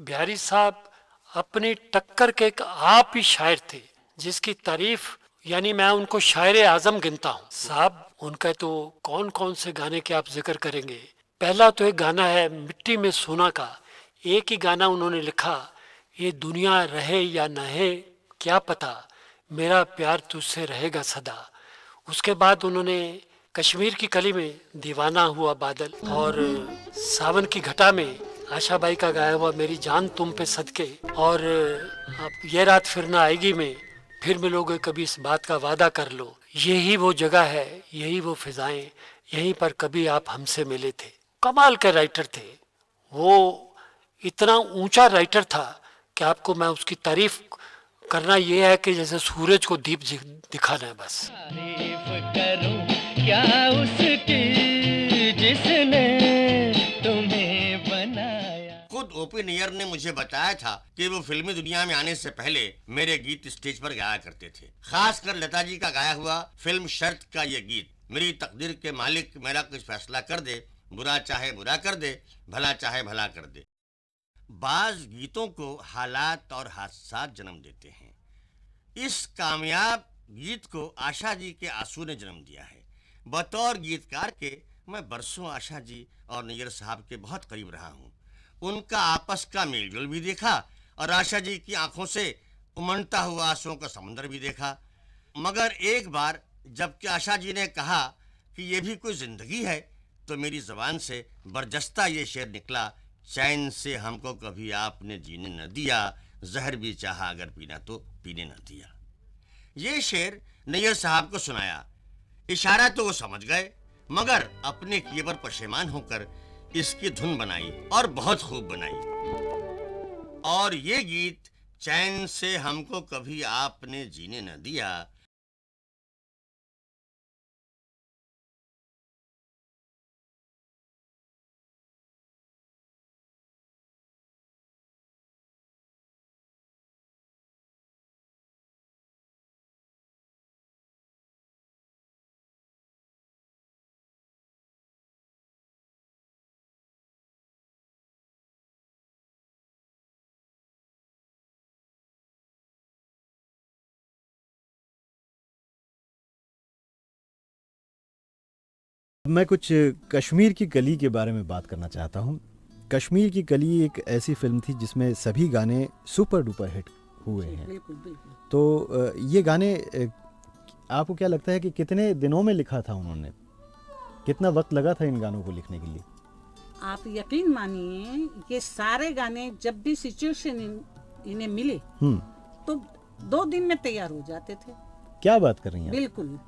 बिहारी साहब अपनी टक्कर के एक आप ही शायर थे जिसकी तारीफ यानी मैं उनको शायर आजम गिनता हूँ साहब। उनका तो कौन कौन से गाने के आप जिक्र करेंगे। पहला तो एक गाना है मिट्टी में सोना का, एक ही गाना उन्होंने लिखा, ये दुनिया रहे या न है क्या पता, मेरा प्यार तुझसे रहेगा सदा। उसके बाद उन्होंने कश्मीर की कली में दीवाना हुआ बादल, और सावन की घटा में आशा बाई का गाया हुआ मेरी जान तुम पे सदके, और अब ये रात फिर ना आएगी में फिर मिलोगे कभी इस बात का वादा कर लो, यही वो जगह है यही वो फिजाएं, यहीं पर कभी आप हमसे मिले थे। कमाल के राइटर थे वो, इतना ऊंचा राइटर था कि आपको मैं उसकी तारीफ करना ये है कि जैसे सूरज को दीप दिखाना है बस। तारीफ करूं क्या उसकी जिसने तुम्हें बनाया। खुद ओपी नैयर ने मुझे बताया था कि वो फिल्मी दुनिया में आने से पहले मेरे गीत स्टेज पर गाया करते थे, खासकर लता जी का गाया हुआ फिल्म शर्त का ये गीत, मेरी तकदीर के मालिक मेरा कुछ फैसला कर दे, बुरा चाहे बुरा कर दे, भला चाहे भला कर दे। बाज गीतों को हालात और हादसात जन्म देते हैं। इस कामयाब गीत को आशा जी के आंसू ने जन्म दिया है। बतौर गीतकार के मैं बरसों आशा जी और नैयर साहब के बहुत करीब रहा हूँ। उनका आपस का मेलजोल भी देखा और आशा जी की आंखों से उमड़ता हुआ आंसुओं का समंदर भी देखा। मगर एक बार जबकि आशा जी ने कहा कि ये भी कोई जिंदगी है, तो मेरी जबान से बरजस्ता ये शेर निकला, चैन से हमको कभी आपने जीने न दिया, जहर भी चाहा अगर पीना तो पीने न दिया। ये शेर नैयर साहब को सुनाया। इशारा तो वो समझ गए, मगर अपने किए पर पशेमान होकर इसकी धुन बनाई और बहुत खूब बनाई। और ये गीत चैन से हमको कभी आपने जीने न दिया। मैं कुछ कश्मीर की कली के बारे में बात करना चाहता हूँ। कश्मीर की कली एक ऐसी फिल्म थी जिसमें सभी गाने सुपर डुपर हिट हुए हैं। बिल्कुल बिल्कुल। तो ये गाने आपको क्या लगता है कि कितने दिनों में लिखा था उन्होंने, कितना वक्त लगा था इन गानों को लिखने के लिए? आप यकीन मानिए ये सारे गाने जब भी सिचुएशन इन्हें मिले तो 2 दिन में तैयार हो जाते थे। क्या बात कर रही हैं? बिल्कुल।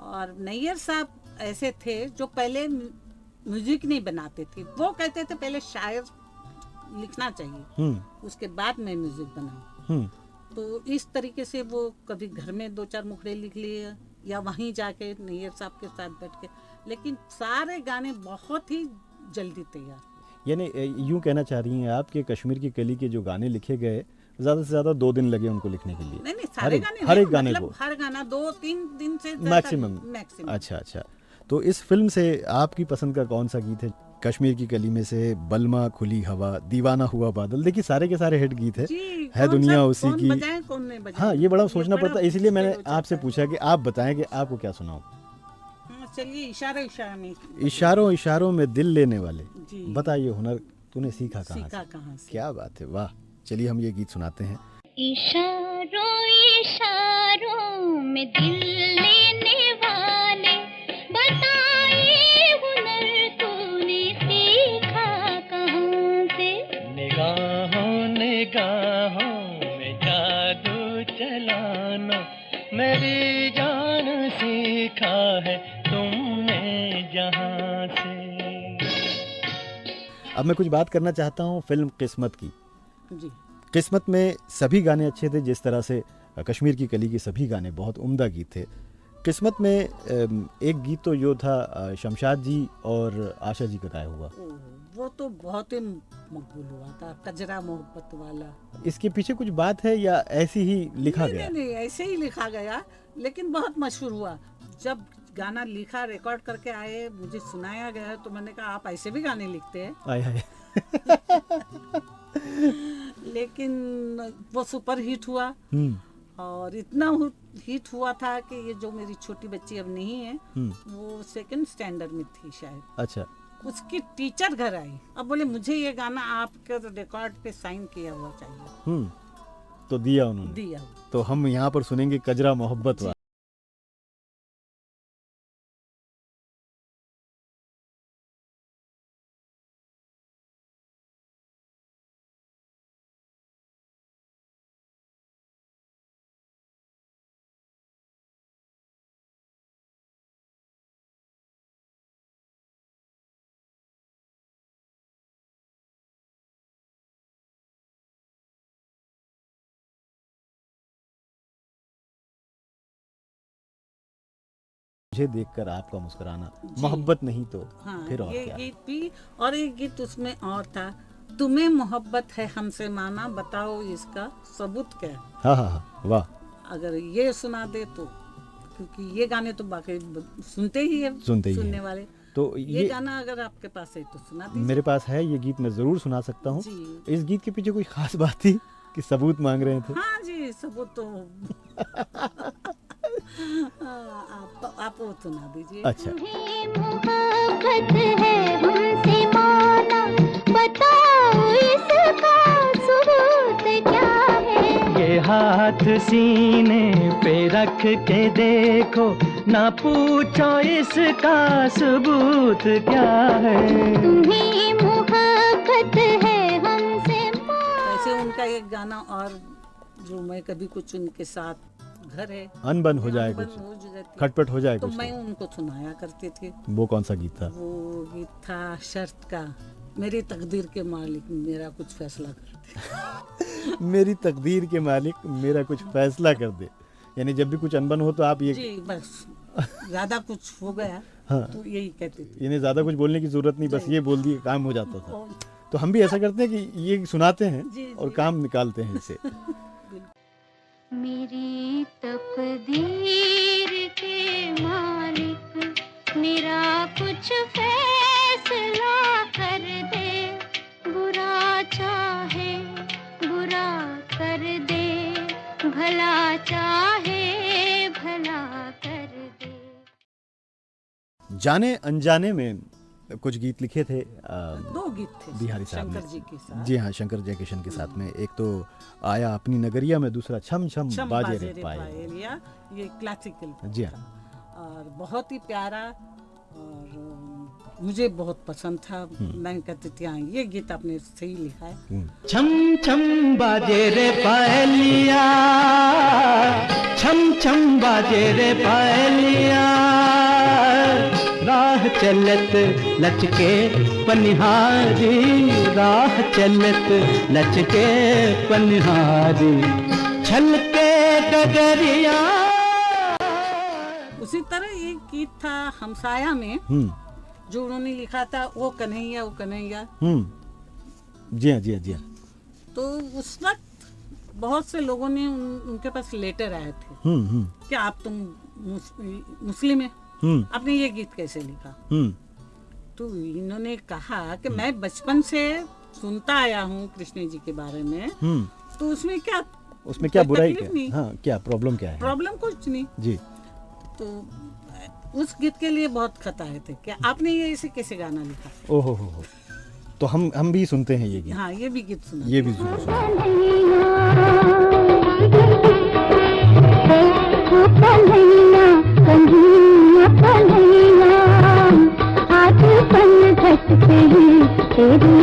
और नैयर साहब ऐसे थे जो पहले म्यूजिक नहीं बनाते थे, वो कहते थे पहले शायर लिखना चाहिए उसके बाद मैं म्यूजिक बनाऊं। तो इस तरीके से वो कभी घर में 2-4 मुखड़े लिख लिए या वहीं जाके नैयर साहब के साथ बैठ के, लेकिन सारे गाने बहुत ही जल्दी तैयार। यानी यूं कहना चाह रही हैं आप कि कश्मीर की कली के जो गाने लिखे गए ज्यादा से ज्यादा 2 दिन लगे उनको लिखने के लिए? नहीं सारे गाने, हर एक गाने मतलब को हर गाना 2-3 दिन से मैक्सिमम। अच्छा अच्छा। तो इस फिल्म से आपकी पसंद का कौन सा गीत है? कश्मीर की कली में से बलमा, खुली हवा, दीवाना हुआ बादल, देखिए सारे के सारे हिट गीत है दुनिया उसी की। कौन नहीं बजाए? हाँ, ये बड़ा सोचना पड़ता है, इसलिए मैंने आपसे पूछा कि आप बताएं कि आपको क्या सुनाऊं। चलिए इशारों इशारों में दिल लेने वाले, बताइए हुनर तूने सीखा कहाँ से? क्या बात है, वाह। चलिए हम ये गीत सुनाते हैं। इशारों इशारों में दिल लेने वाले, बताइए हुनर तूने सीखा कहाँ से? निगाहों निगाहों में जादू चलाना, मेरी जान सीखा है तुमने जहाँ से। अब मैं कुछ बात करना चाहता हूँ फिल्म किस्मत की। जी। किस्मत में सभी गाने अच्छे थे, जिस तरह से कश्मीर की कली के सभी गाने बहुत उम्दा गीत थे। किस्मत में एक गीत तो जो था शमशाद जी और आशा जी का गाया हुआ, वो तो बहुत ही मकबूल हुआ था, कजरा मोहब्बत वाला। इसके पीछे कुछ बात है या ऐसे ही लिखा गया? नहीं, ऐसे ही लिखा गया, लेकिन बहुत मशहूर हुआ। जब गाना लिखा, रिकॉर्ड करके आए, मुझे सुनाया गया, तो मैंने कहा आप ऐसे भी गाने लिखते हैं? आए हाय। लेकिन वो सुपर हिट हुआ और इतना हिट हुआ था कि ये जो मेरी छोटी बच्ची अब नहीं है, वो 2nd स्टैंडर्ड में थी शायद। अच्छा। उसकी टीचर घर आई, अब बोले मुझे ये गाना आपके रिकॉर्ड पे साइन किया हुआ चाहिए। तो दिया उन्होंने। दिया। तो हम यहाँ पर सुनेंगे कजरा मोहब्बत वाला। मुझे देखकर आपका मुस्कुराना, मोहब्बत नहीं तो हाँ, फिर और ये क्या। गीत भी, और एक गीत उसमें और था, तुम्हें मोहब्बत है हमसे माना, बताओ इसका सबूत क्या है। हाँ हाँ हाँ, वाह। अगर ये सुना दे तो, क्योंकि ये गाने तो बाकी सुनते ही है, सुनने वाले। तो ये गाना अगर आपके पास है तो सुना दीजिए। मेरे पास है, ये गीत मैं जरूर सुना सकता हूँ। इस गीत के पीछे कोई खास बात थी कि सबूत मांग रहे थे? हाँ जी, सबूत तो आप वो सुना दीजिए। अच्छा। मोहब्बत है हमसे माना, बताओ इसका सबूत क्या है। ये हाथ सीने पे रख के देखो, ना पूछो इसका सबूत क्या है। तुम्हें मोहब्बत है हमसे माना। ऐसे उनका एक गाना और जो मैं कभी कुछ उनके साथ घर है, अनबन हो जाए, कुछ खटपट हो जाए तो कुछ, मैं उनको सुनाया करती थी। वो कौन सा गीत था? वो गीत था शर्त का, मेरी तकदीर के मालिक मेरा कुछ फैसला कर दे। मेरी तकदीर के मालिक मेरा कुछ फैसला कर दे। यानी जब भी कुछ अनबन हो तो आप ये जी, बस ज्यादा कुछ हो गया हाँ। तो यही कहती थी। यानी ज्यादा कुछ बोलने की जरूरत नहीं, बस ये बोल दिए काम हो जाता था। तो हम भी ऐसा करते हैं कि ये सुनाते हैं और काम निकालते हैं इससे। मेरी तकदीर के मालिक मेरा कुछ फैसला कर दे, बुरा चाहे बुरा कर दे, भला चाहे भला कर दे। जाने अनजाने में कुछ गीत लिखे थे, 2 गीत थे बिहारी साहब शंकर जी के साथ। जी हाँ, शंकर जयकिशन के साथ में। एक तो आया अपनी नगरिया में, दूसरा छम छम बाजे रे पायलिया, ये क्लासिकल जी हाँ, और बहुत ही प्यारा और मुझे बहुत पसंद था। मैं कहती थी हाँ, ये गीत आपने सही लिखा है। छम छम बाजे रे पायलिया, छम छम बाजे रे पायलिया, राह चलत लचके पनिहारी, राह चलत लचके पनिहारी, छलके डगरिया। उसी तरह एक गीत था हमसाया में, जो उन्होंने लिखा था, वो कन्हैया वो कन्हैया। जी हाँ जी हाँ जी हाँ। तो उस वक्त बहुत से लोगों ने उनके पास लेटर आए थे कि आप तुम मुस्लिम है, आपने ये गीत कैसे लिखा। तो इन्होंने कहा कि मैं बचपन से सुनता आया हूँ कृष्ण जी के बारे में, तो उसमें क्या बुराई क्या, हाँ, क्या प्रॉब्लम क्या है? प्रॉब्लम कुछ नहीं जी। तो उस गीत के लिए बहुत खताए थे कि आपने ये इसे कैसे गाना लिखा। ओहो हो। तो हम भी सुनते हैं ये गीत। हाँ, ये भी गीत सुना। ये भी सुनो। तेरी